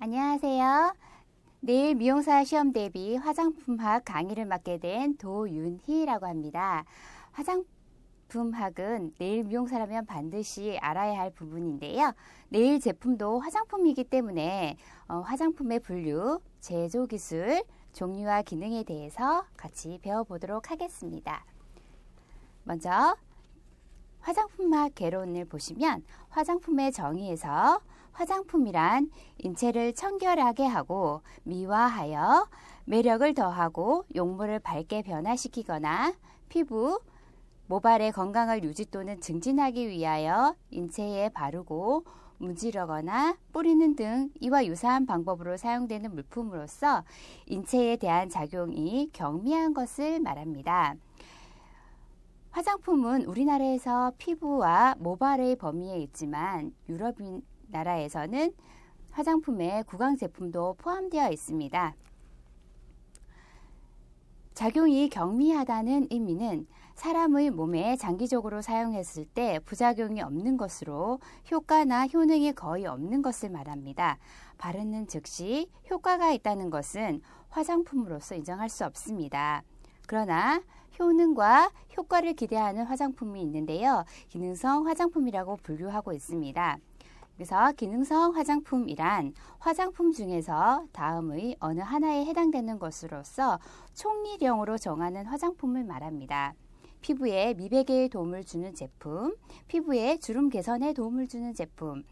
안녕하세요. 내일 미용사 시험 대비 화장품학 강의를 맡게 된 도윤희라고 합니다. 화장품학은 네일 미용사라면 반드시 알아야 할 부분인데요. 네일 제품도 화장품이기 때문에 화장품의 분류, 제조 기술, 종류와 기능에 대해서 같이 배워보도록 하겠습니다. 먼저 화장품학 개론을 보시면 화장품의 정의에서 화장품이란 인체를 청결하게 하고 미화하여 매력을 더하고 용모를 밝게 변화시키거나 피부, 모발의 건강을 유지 또는 증진하기 위하여 인체에 바르고 문지르거나 뿌리는 등 이와 유사한 방법으로 사용되는 물품으로서 인체에 대한 작용이 경미한 것을 말합니다. 화장품은 우리나라에서 피부와 모발의 범위에 있지만 유럽 나라에서는 화장품에 구강 제품도 포함되어 있습니다. 작용이 경미하다는 의미는 사람의 몸에 장기적으로 사용했을 때 부작용이 없는 것으로 효과나 효능이 거의 없는 것을 말합니다. 바르는 즉시 효과가 있다는 것은 화장품으로서 인정할 수 없습니다. 그러나 효능과 효과를 기대하는 화장품이 있는데요. 기능성 화장품이라고 분류하고 있습니다. 그래서 기능성 화장품이란 화장품 중에서 다음의 어느 하나에 해당되는 것으로서 총리령으로 정하는 화장품을 말합니다. 피부에 미백에 도움을 주는 제품, 피부에 주름 개선에 도움을 주는 제품,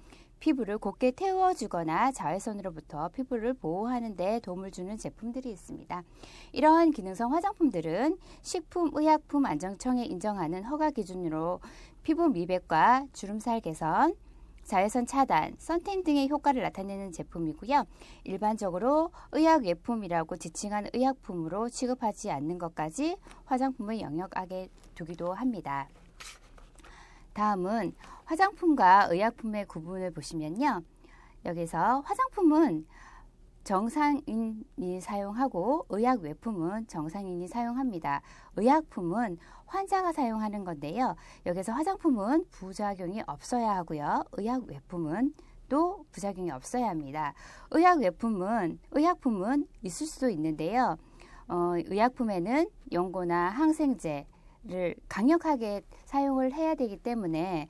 피부를 곱게 태워주거나 자외선으로부터 피부를 보호하는 데 도움을 주는 제품들이 있습니다. 이러한 기능성 화장품들은 식품의약품안전청에 인정하는 허가 기준으로 피부 미백과 주름살 개선, 자외선 차단, 선탠 등의 효과를 나타내는 제품이고요. 일반적으로 의약외품이라고 지칭한 의약품으로 취급하지 않는 것까지 화장품의 영역에 두기도 합니다. 다음은 화장품과 의약품의 구분을 보시면요. 여기서 화장품은 정상인이 사용하고 의약외품은 정상인이 사용합니다. 의약품은 환자가 사용하는 건데요. 여기서 화장품은 부작용이 없어야 하고요. 의약외품은 또 부작용이 없어야 합니다. 의약품은 있을 수도 있는데요. 의약품에는 연고나 항생제를 강력하게 사용을 해야 되기 때문에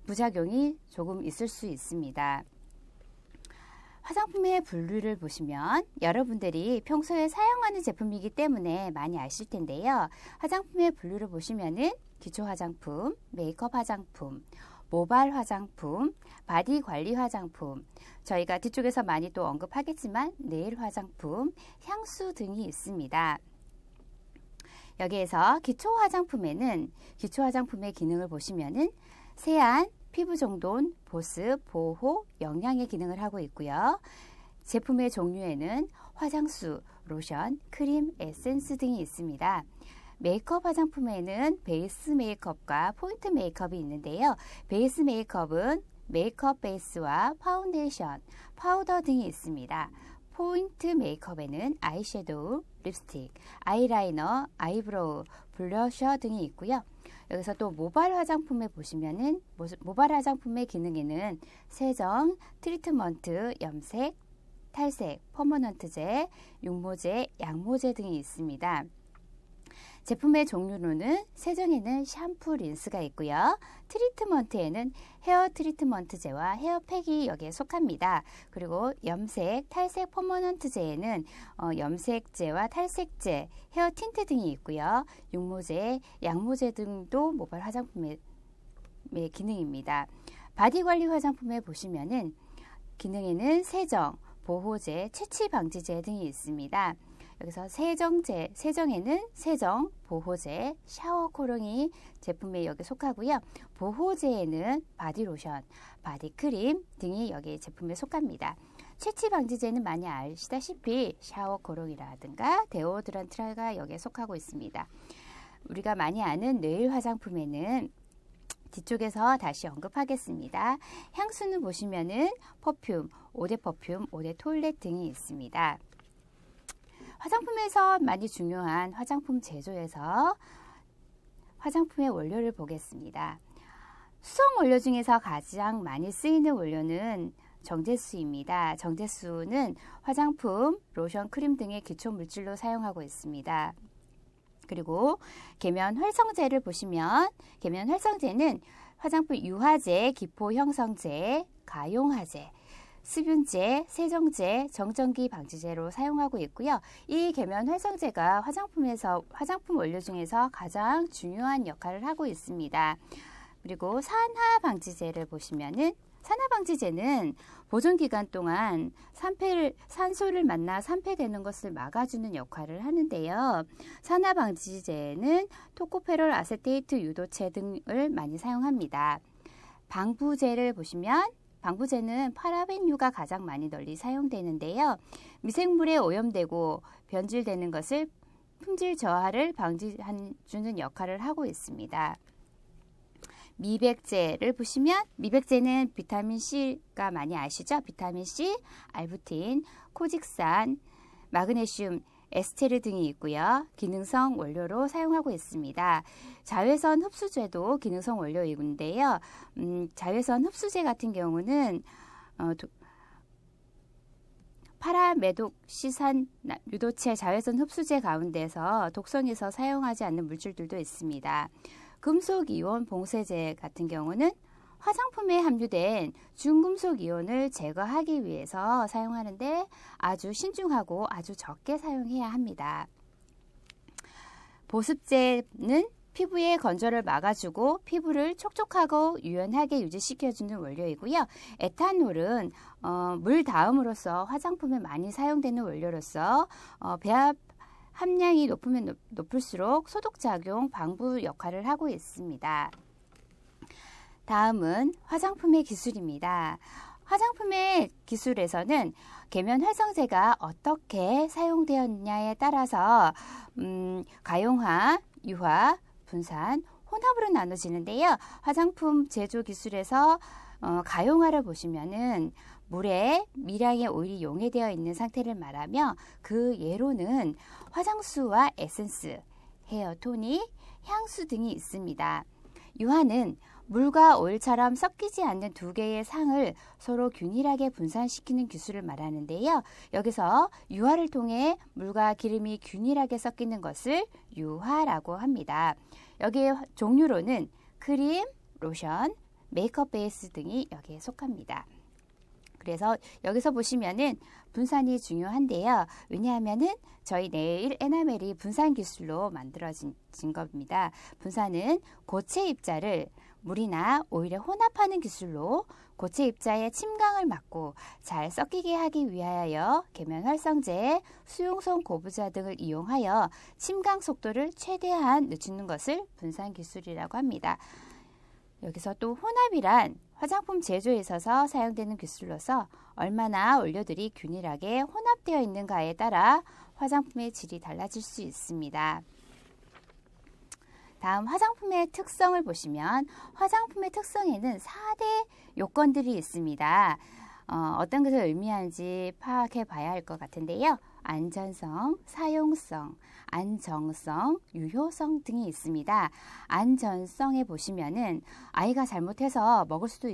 부작용이 조금 있을 수 있습니다. 화장품의 분류를 보시면 여러분들이 평소에 사용하는 제품이기 때문에 많이 아실 텐데요. 화장품의 분류를 보시면은 기초 화장품, 메이크업 화장품, 모발 화장품, 바디 관리 화장품, 저희가 뒤쪽에서 많이 또 언급하겠지만 네일 화장품, 향수 등이 있습니다. 여기에서 기초 화장품에는 기초 화장품의 기능을 보시면은 세안, 피부 정돈, 보습, 보호, 영양의 기능을 하고 있고요. 제품의 종류에는 화장수, 로션, 크림, 에센스 등이 있습니다. 메이크업 화장품에는 베이스 메이크업과 포인트 메이크업이 있는데요. 베이스 메이크업은 메이크업 베이스와 파운데이션, 파우더 등이 있습니다. 포인트 메이크업에는 아이섀도우, 립스틱, 아이라이너, 아이브로우, 블러셔 등이 있고요. 여기서 또 모발 화장품에 보시면은 모발 화장품의 기능에는 세정, 트리트먼트, 염색, 탈색, 퍼머넌트제, 육모제, 양모제 등이 있습니다. 제품의 종류로는 세정에는 샴푸, 린스가 있고요. 트리트먼트에는 헤어 트리트먼트제와 헤어팩이 여기에 속합니다. 그리고 염색, 탈색, 퍼머넌트제에는 염색제와 탈색제, 헤어 틴트 등이 있고요. 육모제, 양모제 등도 모발 화장품의 기능입니다. 바디 관리 화장품에 보시면은 기능에는 세정, 보호제, 채취 방지제 등이 있습니다. 여기서 세정에는 세정, 보호제, 샤워 코롱이 제품에 여기 속하고요. 보호제에는 바디로션, 바디크림 등이 여기 제품에 속합니다. 채취 방지제는 많이 아시다시피 샤워 코롱이라든가 데오드란트가 여기에 속하고 있습니다. 우리가 많이 아는 네일 화장품에는 뒤쪽에서 다시 언급하겠습니다. 향수는 보시면은 퍼퓸, 오데 퍼퓸, 오데 토일렛 등이 있습니다. 화장품에서 많이 중요한 화장품 제조에서 화장품의 원료를 보겠습니다. 수성 원료 중에서 가장 많이 쓰이는 원료는 정제수입니다. 정제수는 화장품, 로션, 크림 등의 기초 물질로 사용하고 있습니다. 그리고 계면 활성제를 보시면 계면 활성제는 화장품 유화제, 기포 형성제, 가용화제, 수분제, 세정제, 정전기 방지제로 사용하고 있고요. 이 계면 활성제가 화장품 원료 중에서 가장 중요한 역할을 하고 있습니다. 그리고 산화 방지제를 보시면은 산화 방지제는 보존 기간 동안 산소를 만나 산패되는 것을 막아주는 역할을 하는데요. 산화 방지제는 토코페롤 아세테이트 유도체 등을 많이 사용합니다. 방부제를 보시면 방부제는 파라벤유가 가장 많이 널리 사용되는데요. 미생물에 오염되고 변질되는 것을 품질 저하를 방지해주는 역할을 하고 있습니다. 미백제를 보시면 미백제는 비타민C가 많이 아시죠? 비타민C, 알부틴, 코직산, 마그네슘, 에스테르 등이 있고요. 기능성 원료로 사용하고 있습니다. 자외선 흡수제도 기능성 원료인데요. 자외선 흡수제 같은 경우는 파라메독시산 유도체 자외선 흡수제 가운데서 독성에서 사용하지 않는 물질들도 있습니다. 금속 이온 봉쇄제 같은 경우는 화장품에 함유된 중금속 이온을 제거하기 위해서 사용하는데 아주 신중하고 아주 적게 사용해야 합니다. 보습제는 피부의 건조를 막아주고 피부를 촉촉하고 유연하게 유지시켜주는 원료이고요. 에탄올은 물 다음으로써 화장품에 많이 사용되는 원료로서 배합 함량이 높으면 높을수록 소독작용, 방부 역할을 하고 있습니다. 다음은 화장품의 기술입니다. 화장품의 기술에서는 계면 활성제가 어떻게 사용되었냐에 따라서 가용화, 유화, 분산, 혼합으로 나눠지는데요. 화장품 제조 기술에서 가용화를 보시면은 물에 미량의 오일이 용해되어 있는 상태를 말하며 그 예로는 화장수와 에센스, 헤어 토닉, 향수 등이 있습니다. 유화는 물과 오일처럼 섞이지 않는 두 개의 상을 서로 균일하게 분산시키는 기술을 말하는데요. 여기서 유화를 통해 물과 기름이 균일하게 섞이는 것을 유화라고 합니다. 여기에 종류로는 크림, 로션, 메이크업 베이스 등이 여기에 속합니다. 그래서 여기서 보시면은 분산이 중요한데요. 왜냐하면은 저희 네일 에나멜이 분산 기술로 만들어진 겁니다. 분산은 고체 입자를 물이나 오일에 혼합하는 기술로 고체 입자의 침강을 막고 잘 섞이게 하기 위하여 계면 활성제, 수용성 고부자 등을 이용하여 침강 속도를 최대한 늦추는 것을 분산 기술이라고 합니다. 여기서 또 혼합이란 화장품 제조에 있어서 사용되는 기술로서 얼마나 원료들이 균일하게 혼합되어 있는가에 따라 화장품의 질이 달라질 수 있습니다. 다음 화장품의 특성을 보시면 화장품의 특성에는 4대 요건들이 있습니다. 어떤 것을 의미하는지 파악해 봐야 할 것 같은데요. 안전성, 사용성, 안정성, 유효성 등이 있습니다. 안전성에 보시면은 아이가 잘못해서 먹을 수도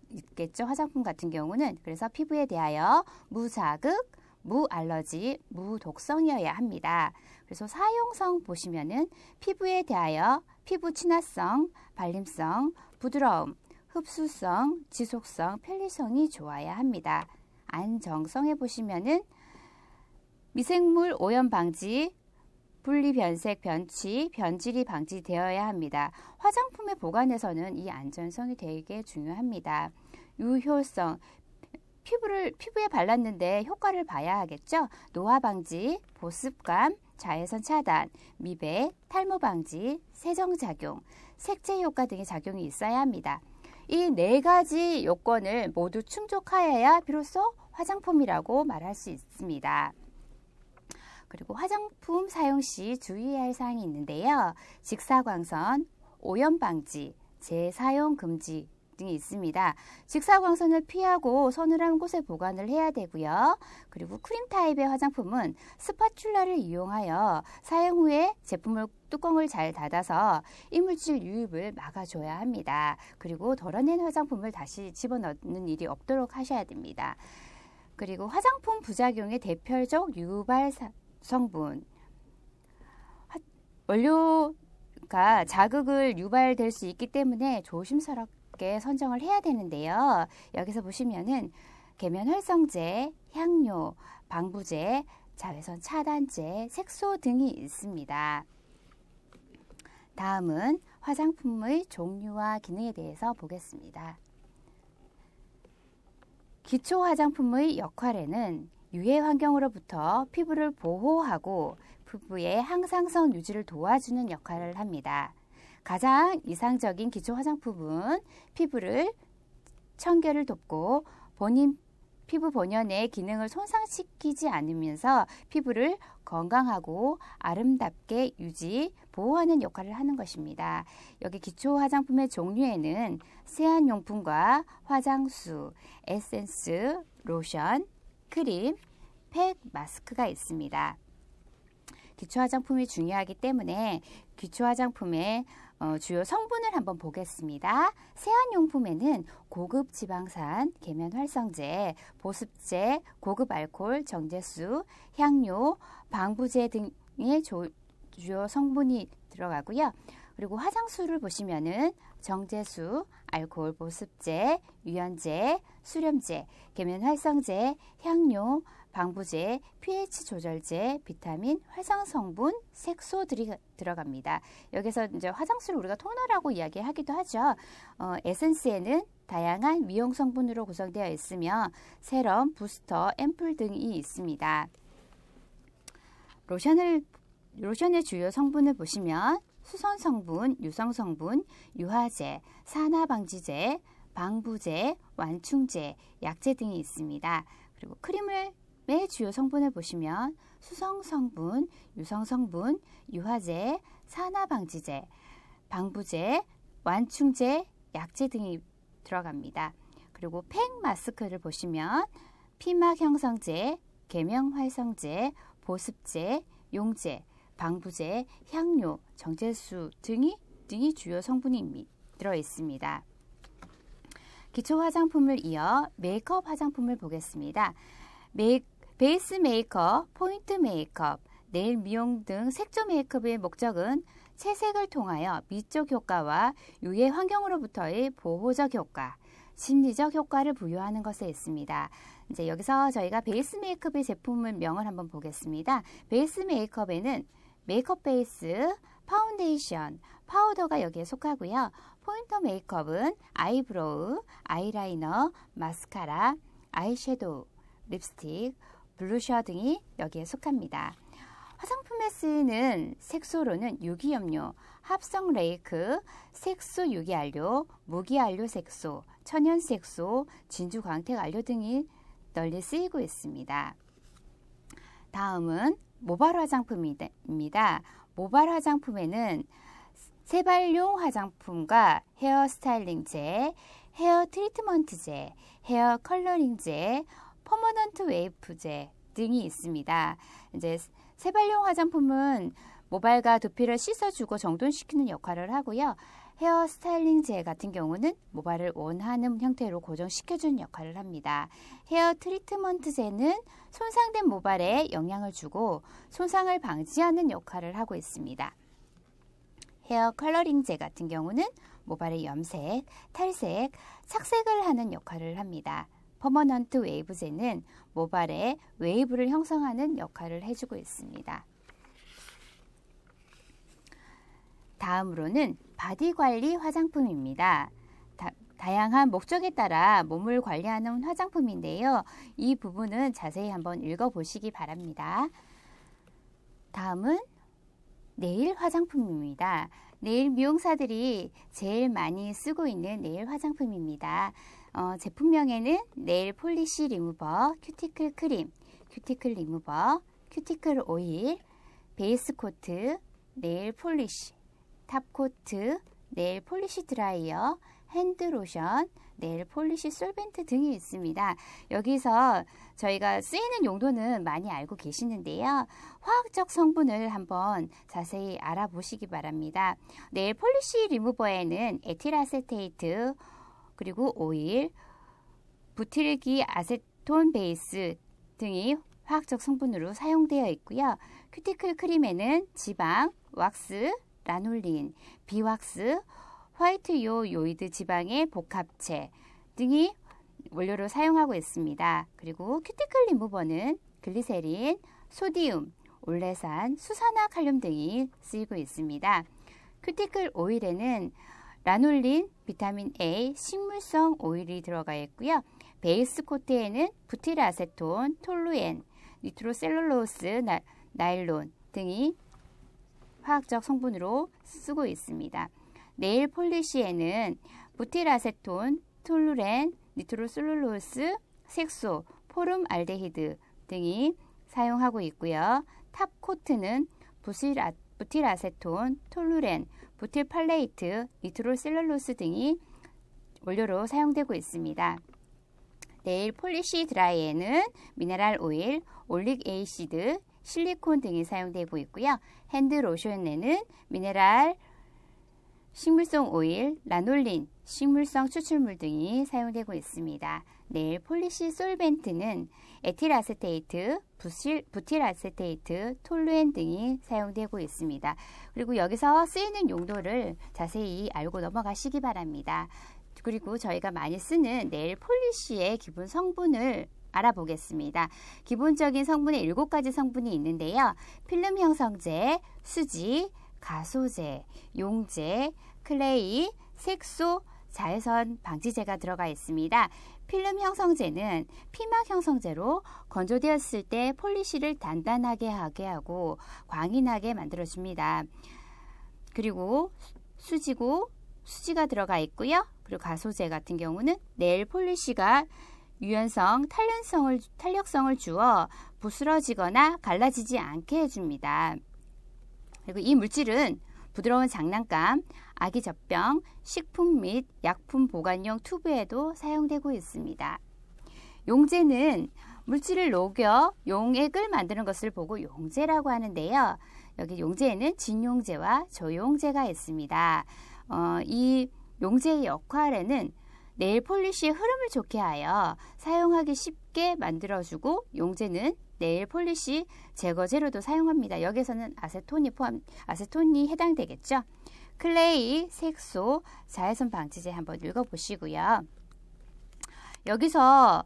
있겠죠. 화장품 같은 경우는. 그래서 피부에 대하여 무자극, 무알러지, 무독성이어야 합니다. 그래서 사용성 보시면은 피부에 대하여 피부 친화성, 발림성, 부드러움, 흡수성, 지속성, 편리성이 좋아야 합니다. 안정성에 보시면은 미생물 오염 방지, 분리 변색, 변취, 변질이 방지되어야 합니다. 화장품의 보관에서는 이 안전성이 되게 중요합니다. 유효성, 피부에 발랐는데 효과를 봐야 하겠죠. 노화 방지, 보습감, 자외선 차단, 미백, 탈모 방지, 세정 작용, 색채 효과 등의 작용이 있어야 합니다. 이 4가지 요건을 모두 충족하여야 비로소 화장품이라고 말할 수 있습니다. 그리고 화장품 사용 시 주의해야 할 사항이 있는데요. 직사광선, 오염 방지, 재사용 금지 등이 있습니다. 직사광선을 피하고 서늘한 곳에 보관을 해야 되고요. 그리고 크림 타입의 화장품은 스파츌라를 이용하여 사용 후에 제품을 뚜껑을 잘 닫아서 이물질 유입을 막아줘야 합니다. 그리고 덜어낸 화장품을 다시 집어넣는 일이 없도록 하셔야 됩니다. 그리고 화장품 부작용의 대표적 유발 성분, 원료가 자극을 유발될 수 있기 때문에 조심스럽게 선정을 해야 되는데요. 여기서 보시면은 계면활성제, 향료, 방부제, 자외선 차단제, 색소 등이 있습니다. 다음은 화장품의 종류와 기능에 대해서 보겠습니다. 기초 화장품의 역할에는 유해 환경으로부터 피부를 보호하고 피부의 항상성 유지를 도와주는 역할을 합니다. 가장 이상적인 기초 화장품은 피부를 청결을 돕고 피부 본연의 기능을 손상시키지 않으면서 피부를 건강하고 아름답게 보호하는 역할을 하는 것입니다. 여기 기초 화장품의 종류에는 세안용품과 화장수, 에센스, 로션, 크림, 팩, 마스크가 있습니다. 기초 화장품이 중요하기 때문에 기초 화장품의 주요 성분을 한번 보겠습니다. 세안용품에는 고급 지방산, 계면활성제, 보습제, 고급 알코올, 정제수, 향료, 방부제 등의 주요 성분이 들어가고요. 그리고 화장수를 보시면은 정제수, 알코올 보습제, 유연제, 수렴제, 계면활성제, 향료, 방부제, pH 조절제, 비타민, 활성성분, 색소들이 들어갑니다. 여기서 이제 화장수를 우리가 토너라고 이야기하기도 하죠. 에센스에는 다양한 미용 성분으로 구성되어 있으며 세럼, 부스터, 앰플 등이 있습니다. 로션의 주요 성분을 보시면 수선 성분, 유성 성분, 유화제, 산화 방지제, 방부제, 완충제, 약제 등이 있습니다. 그리고 크림의 주요 성분을 보시면 수성 성분, 유성 성분, 유화제, 산화 방지제, 방부제, 완충제, 약제 등이 들어갑니다. 그리고 팩 마스크를 보시면 피막 형성제, 계면 활성제, 보습제, 용제, 방부제, 향료, 정제수 등이 주요 성분이 들어 있습니다. 기초 화장품을 이어 메이크업 화장품을 보겠습니다. 베이스 메이크업, 포인트 메이크업, 네일 미용 등 색조 메이크업의 목적은 채색을 통하여 미적 효과와 유해 환경으로부터의 보호적 효과, 심리적 효과를 부여하는 것에 있습니다. 이제 여기서 저희가 베이스 메이크업의 제품을 명을 한번 보겠습니다. 베이스 메이크업에는 메이크업 베이스, 파운데이션, 파우더가 여기에 속하고요. 포인터 메이크업은 아이브로우, 아이라이너, 마스카라, 아이섀도우, 립스틱, 블루셔 등이 여기에 속합니다. 화장품에 쓰이는 색소로는 유기염료, 합성 레이크, 색소 유기안료, 무기안료 색소, 천연색소, 진주 광택 안료 등이 널리 쓰이고 있습니다. 다음은 모발 화장품입니다. 모발 화장품에는 세발용 화장품과 헤어 스타일링제, 헤어 트리트먼트제, 헤어 컬러링제, 퍼머넌트 웨이프제 등이 있습니다. 이제 세발용 화장품은 모발과 두피를 씻어주고 정돈시키는 역할을 하고요. 헤어 스타일링제 같은 경우는 모발을 원하는 형태로 고정시켜주는 역할을 합니다. 헤어 트리트먼트제는 손상된 모발에 영향을 주고 손상을 방지하는 역할을 하고 있습니다. 헤어 컬러링제 같은 경우는 모발의 염색, 탈색, 착색을 하는 역할을 합니다. 퍼머넌트 웨이브제는 모발에 웨이브를 형성하는 역할을 해주고 있습니다. 다음으로는 바디관리 화장품입니다. 다양한 목적에 따라 몸을 관리하는 화장품인데요. 이 부분은 자세히 한번 읽어보시기 바랍니다. 다음은 네일 화장품입니다. 네일 미용사들이 제일 많이 쓰고 있는 네일 화장품입니다. 제품명에는 네일 폴리시 리무버, 큐티클 크림, 큐티클 리무버, 큐티클 오일, 베이스 코트, 네일 폴리시, 탑 코트, 네일 폴리시 드라이어, 핸드로션, 네일 폴리시 솔벤트 등이 있습니다. 여기서 저희가 쓰이는 용도는 많이 알고 계시는데요. 화학적 성분을 한번 자세히 알아보시기 바랍니다. 네일 폴리시 리무버에는 에틸아세테이트, 그리고 오일, 부틸기 아세톤 베이스 등이 화학적 성분으로 사용되어 있고요. 큐티클 크림에는 지방, 왁스, 라놀린, 비왁스, 화이트요 요이드 지방의 복합체 등이 원료로 사용하고 있습니다. 그리고 큐티클 리무버는 글리세린, 소디움, 올레산, 수산화칼륨 등이 쓰이고 있습니다. 큐티클 오일에는 라놀린, 비타민 A, 식물성 오일이 들어가 있고요. 베이스 코트에는 부틸아세톤, 톨루엔, 니트로셀룰로스, 나일론 등이 화학적 성분으로 쓰고 있습니다. 네일 폴리시에는 부틸아세톤, 톨루렌, 니트로셀룰로스, 색소, 포름알데히드 등이 사용하고 있고요. 탑 코트는 부틸아세톤, 톨루렌, 부틸팔레이트, 니트로셀룰로스 등이 원료로 사용되고 있습니다. 네일 폴리시 드라이에는 미네랄 오일, 올릭 에이시드, 실리콘 등이 사용되고 있고요. 핸드 로션에는 미네랄, 식물성 오일, 라놀린, 식물성 추출물 등이 사용되고 있습니다. 네일 폴리시 솔벤트는 에틸아세테이트, 부틸아세테이트, 톨루엔 등이 사용되고 있습니다. 그리고 여기서 쓰이는 용도를 자세히 알고 넘어가시기 바랍니다. 그리고 저희가 많이 쓰는 네일 폴리시의 기본 성분을 알아보겠습니다. 기본적인 성분에 7가지 성분이 있는데요. 필름 형성제, 수지, 가소제, 용제, 클레이, 색소, 자외선 방지제가 들어가 있습니다. 필름 형성제는 피막 형성제로 건조되었을 때 폴리시를 단단하게 하게 하고 광이 나게 만들어줍니다. 그리고 수지가 들어가 있고요. 그리고 가소제 같은 경우는 네일 폴리시가 유연성, 탄력성을 주어 부스러지거나 갈라지지 않게 해줍니다. 그리고 이 물질은 부드러운 장난감, 아기 젖병, 식품 및 약품 보관용 튜브에도 사용되고 있습니다. 용제는 물질을 녹여 용액을 만드는 것을 보고 용제라고 하는데요. 여기 용제에는 진용제와 저용제가 있습니다. 이 용제의 역할에는 네일 폴리시의 흐름을 좋게 하여 사용하기 쉽게 만들어주고, 용제는 네일 폴리시 제거제로도 사용합니다. 여기서는 아세톤이 해당되겠죠. 클레이, 색소, 자외선 방지제 한번 읽어보시고요. 여기서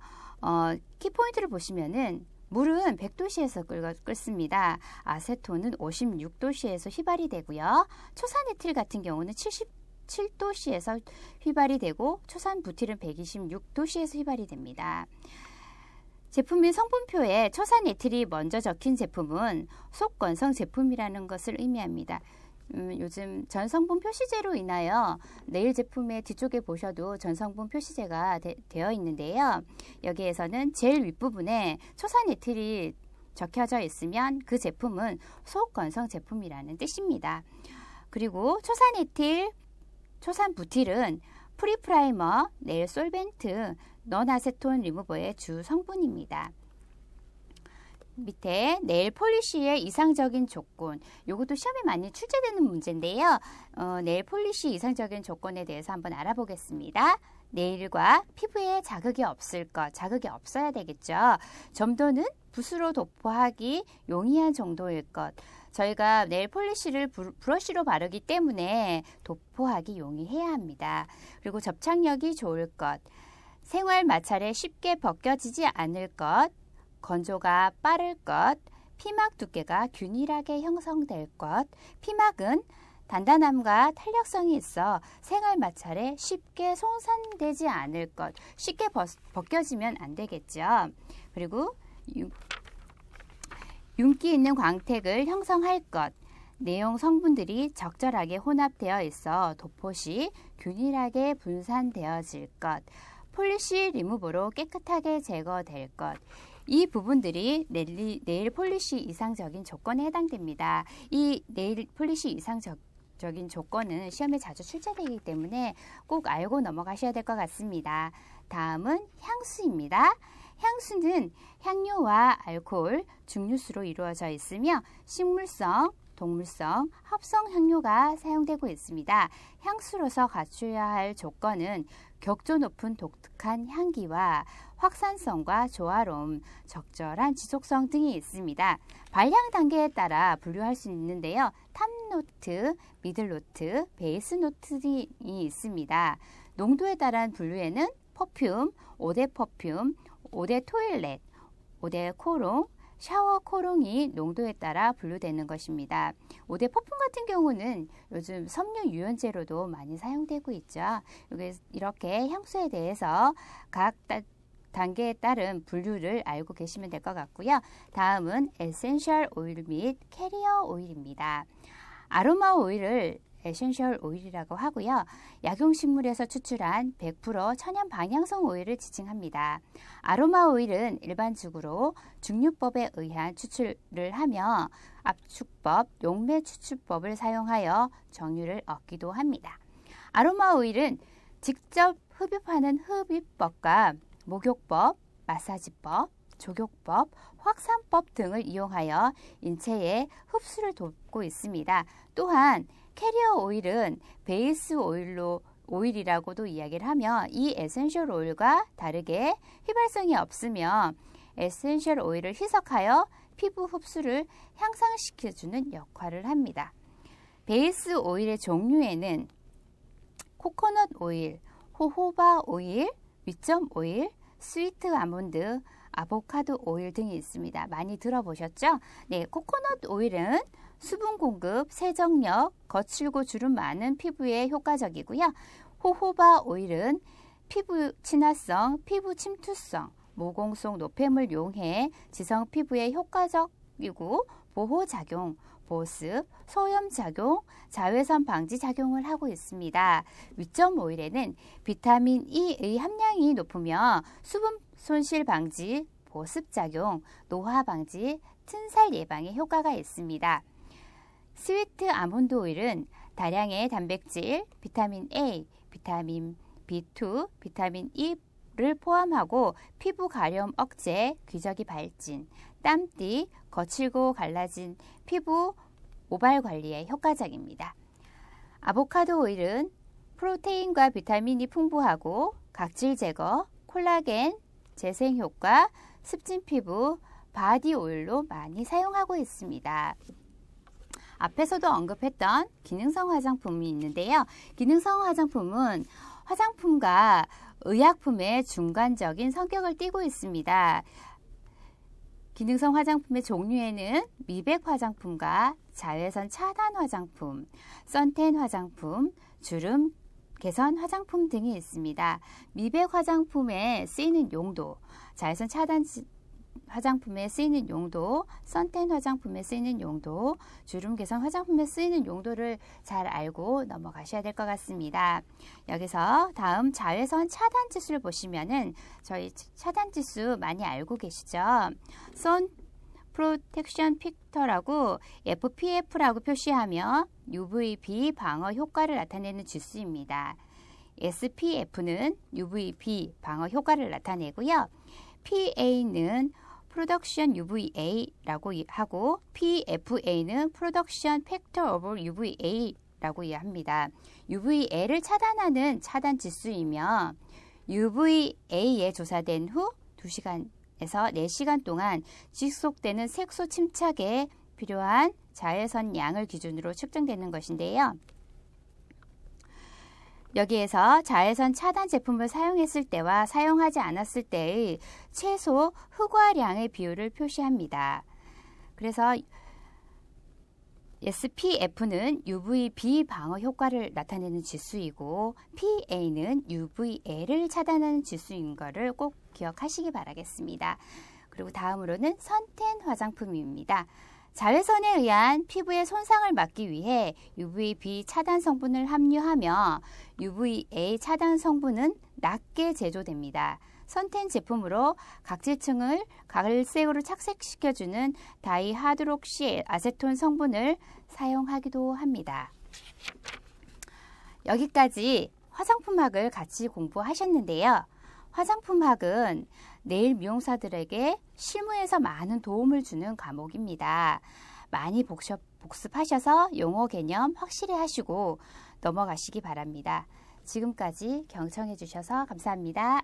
키포인트를 보시면은 물은 100도씨에서 끓습니다. 아세톤은 56도씨에서 휘발이 되고요. 초산에틸 같은 경우는 77도씨에서 휘발이 되고, 초산 부틸은 126도씨에서 휘발이 됩니다. 제품 및 성분표에 초산 에틸이 먼저 적힌 제품은 속건성 제품이라는 것을 의미합니다. 요즘 전성분 표시제로 인하여 네일 제품의 뒤쪽에 보셔도 전성분 표시제가 되어 있는데요. 여기에서는 제일 윗부분에 초산 에틸이 적혀져 있으면 그 제품은 소건성 제품이라는 뜻입니다. 그리고 초산 에틸, 초산 부틸은 프리프라이머, 네일 솔벤트, 넌아세톤 리무버의 주 성분입니다. 밑에 네일 폴리시의 이상적인 조건, 이것도 시험에 많이 출제되는 문제인데요. 네일 폴리시 이상적인 조건에 대해서 한번 알아보겠습니다. 네일과 피부에 자극이 없을 것, 자극이 없어야 되겠죠. 점도는 붓으로 도포하기 용이한 정도일 것. 저희가 네일 폴리시를 브러쉬로 바르기 때문에 도포하기 용이해야 합니다. 그리고 접착력이 좋을 것, 생활 마찰에 쉽게 벗겨지지 않을 것, 건조가 빠를 것, 피막 두께가 균일하게 형성될 것. 피막은 단단함과 탄력성이 있어 생활 마찰에 쉽게 손상되지 않을 것. 쉽게 벗겨지면 안 되겠죠. 그리고 윤기 있는 광택을 형성할 것. 내용 성분들이 적절하게 혼합되어 있어 도포 시 균일하게 분산되어질 것. 폴리시 리무버로 깨끗하게 제거될 것. 이 부분들이 네일 폴리시 이상적인 조건에 해당됩니다. 이 네일 폴리시 적인 조건은 시험에 자주 출제되기 때문에 꼭 알고 넘어가셔야 될 것 같습니다. 다음은 향수입니다. 향수는 향료와 알코올, 증류수로 이루어져 있으며 식물성, 동물성, 합성 향료가 사용되고 있습니다. 향수로서 갖춰야 할 조건은 격조 높은 독특한 향기와 확산성과 조화로움, 적절한 지속성 등이 있습니다. 발향 단계에 따라 분류할 수 있는데요. 탑노트, 미들노트, 베이스노트 등이 있습니다. 농도에 따른 분류에는 퍼퓸, 5대 퍼퓸, 5대 토일렛, 5대 코롱, 샤워 코롱이 농도에 따라 분류되는 것입니다. 5대 퍼퓸 같은 경우는 요즘 섬유 유연제로도 많이 사용되고 있죠. 이렇게 향수에 대해서 각 단계에 따른 분류를 알고 계시면 될 것 같고요. 다음은 에센셜 오일 및 캐리어 오일입니다. 아로마 오일을 에센셜 오일이라고 하고요. 약용식물에서 추출한 100% 천연 방향성 오일을 지칭합니다. 아로마 오일은 일반적으로 증류법에 의한 추출을 하며 압축법, 용매 추출법을 사용하여 정유를 얻기도 합니다. 아로마 오일은 직접 흡입하는 흡입법과 목욕법, 마사지법, 족욕법, 확산법 등을 이용하여 인체의 흡수를 돕고 있습니다. 또한 캐리어 오일은 베이스 오일이라고도 이야기를 하며 이 에센셜 오일과 다르게 휘발성이 없으며 에센셜 오일을 희석하여 피부 흡수를 향상시켜주는 역할을 합니다. 베이스 오일의 종류에는 코코넛 오일, 호호바 오일, 위점 오일, 스위트 아몬드, 아보카도 오일 등이 있습니다. 많이 들어보셨죠? 네, 코코넛 오일은 수분 공급, 세정력, 거칠고 주름 많은 피부에 효과적이고요. 호호바 오일은 피부 친화성, 피부 침투성, 모공속 노폐물 용해, 지성 피부에 효과적이고 보호작용, 보습, 소염작용, 자외선 방지 작용을 하고 있습니다. 위점 오일에는 비타민 E의 함량이 높으며 수분 손실 방지, 보습작용, 노화 방지, 튼살 예방에 효과가 있습니다. 스위트 아몬드 오일은 다량의 단백질, 비타민 A, 비타민 B2, 비타민 E를 포함하고 피부 가려움 억제, 기저귀 발진, 땀띠, 거칠고 갈라진 피부 모발 관리에 효과적입니다. 아보카도 오일은 프로테인과 비타민이 풍부하고 각질 제거, 콜라겐, 재생 효과, 습진 피부, 바디 오일로 많이 사용하고 있습니다. 앞에서도 언급했던 기능성 화장품이 있는데요. 기능성 화장품은 화장품과 의약품의 중간적인 성격을 띠고 있습니다. 기능성 화장품의 종류에는 미백 화장품과 자외선 차단 화장품, 선텐 화장품, 주름 개선 화장품 등이 있습니다. 미백 화장품에 쓰이는 용도, 자외선 차단 화장품에 쓰이는 용도, 선텐 화장품에 쓰이는 용도, 주름 개선 화장품에 쓰이는 용도를 잘 알고 넘어가셔야 될 것 같습니다. 여기서 다음 자외선 차단 지수를 보시면은 저희 차단 지수 많이 알고 계시죠? 선 프로텍션 픽터라고 FPF라고 표시하며 UVB 방어 효과를 나타내는 지수입니다. SPF는 UVB 방어 효과를 나타내고요. PA는 프로덕션 UVA라고 하고 PFA는 프로덕션 팩터 오브 UVA라고 이해합니다. UVA를 차단하는 차단 지수이며 UVA에 조사된 후 2시간에서 4시간 동안 지속되는 색소 침착에 필요한 자외선 양을 기준으로 측정되는 것인데요. 여기에서 자외선 차단 제품을 사용했을 때와 사용하지 않았을 때의 최소 흑화량의 비율을 표시합니다. 그래서 SPF는 UVB 방어 효과를 나타내는 지수이고 PA는 UVA를 차단하는 지수인 것을 꼭 기억하시기 바라겠습니다. 그리고 다음으로는 선텐 화장품입니다. 자외선에 의한 피부의 손상을 막기 위해 UVB 차단 성분을 함유하며 UVA 차단 성분은 낮게 제조됩니다. 선텐 제품으로 각질층을 갈색으로 착색시켜주는 다이하드록시 아세톤 성분을 사용하기도 합니다. 여기까지 화장품학을 같이 공부하셨는데요. 화장품학은 네일 미용사들에게 실무에서 많은 도움을 주는 과목입니다. 많이 복습하셔서 용어 개념 확실히 하시고 넘어가시기 바랍니다. 지금까지 경청해 주셔서 감사합니다.